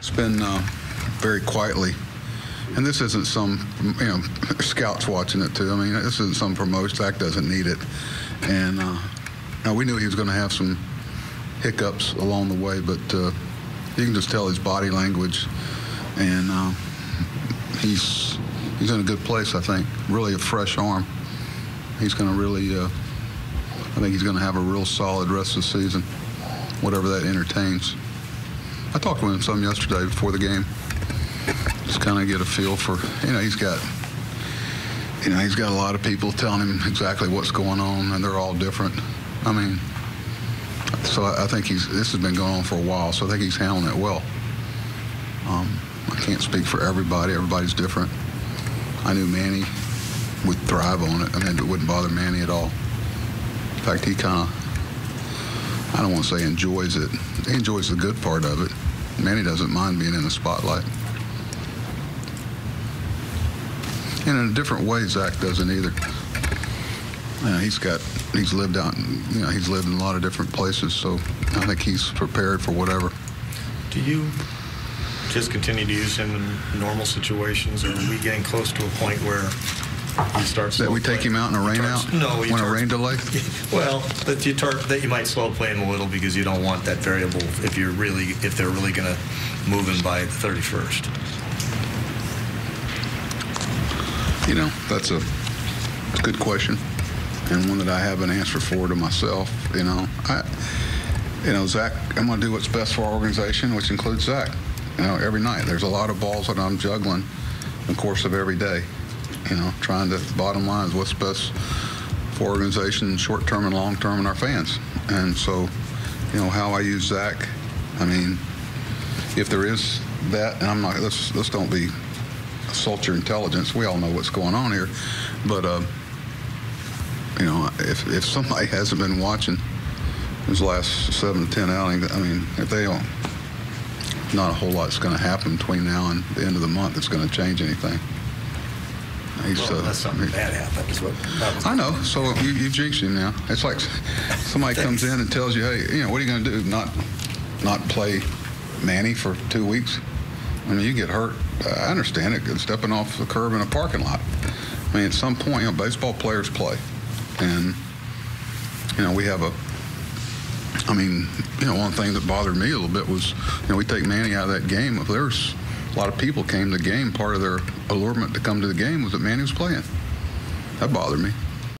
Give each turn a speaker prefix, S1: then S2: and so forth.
S1: It's been very quietly. And this isn't some, scouts watching it too. I mean, this isn't some promotion. Zach doesn't need it. And we knew he was going to have some hiccups along the way, but you can just tell his body language. And he's in a good place, I think. Really a fresh arm. He's going to really, I think he's going to have a real solid rest of the season, whatever that entertains. I talked with him some yesterday before the game. Just kind of get a feel for, he's got a lot of people telling him exactly what's going on, and they're all different. I mean, so I think this has been going on for a while, so I think he's handling it well. I can't speak for everybody. Everybody's different. I knew Manny would thrive on it. I mean, it wouldn't bother Manny at all. In fact, he kind of, I don't want to say enjoys it. He enjoys the good part of it. Manny doesn't mind being in the spotlight. And in a different way, Zach doesn't either. He's lived out, he's lived in a lot of different places, so I think he's prepared for whatever.
S2: Do you just continue to use him in normal situations, or are we getting close to a point where he starts
S1: that we take him out in a rain out?
S2: No,
S1: when a rain delay?
S2: Well, that you might slow play him a little because you don't want that variable if they're really going to move him by the 31st.
S1: That's a good question, and one that I have an answer for to myself. Zach, I'm going to do what's best for our organization, which includes Zach. Every night there's a lot of balls that I'm juggling in the course of every day. Trying to, bottom line is what's best for organization, short term and long term, and our fans. And so, how I use Zach. I mean, if there is that, and I'm not. Let's don't be. Assault your intelligence. We all know what's going on here, but if somebody hasn't been watching his last 7 to 10 outings, I mean, if they don't, not a whole lot's going to happen between now and the end of the month that's going to change anything.
S2: Unless something bad happens.
S1: I know. So you jinxed him now. It's like somebody comes in and tells you, hey, what are you going to do? Not play Manny for 2 weeks? I mean, you get hurt. I understand it. Stepping off the curb in a parking lot. I mean, at some point, baseball players play. And, we have one thing that bothered me a little bit was, we take Manny out of that game. If there's a lot of people came to the game, part of their allurement to come to the game was that Manny was playing. That bothered me.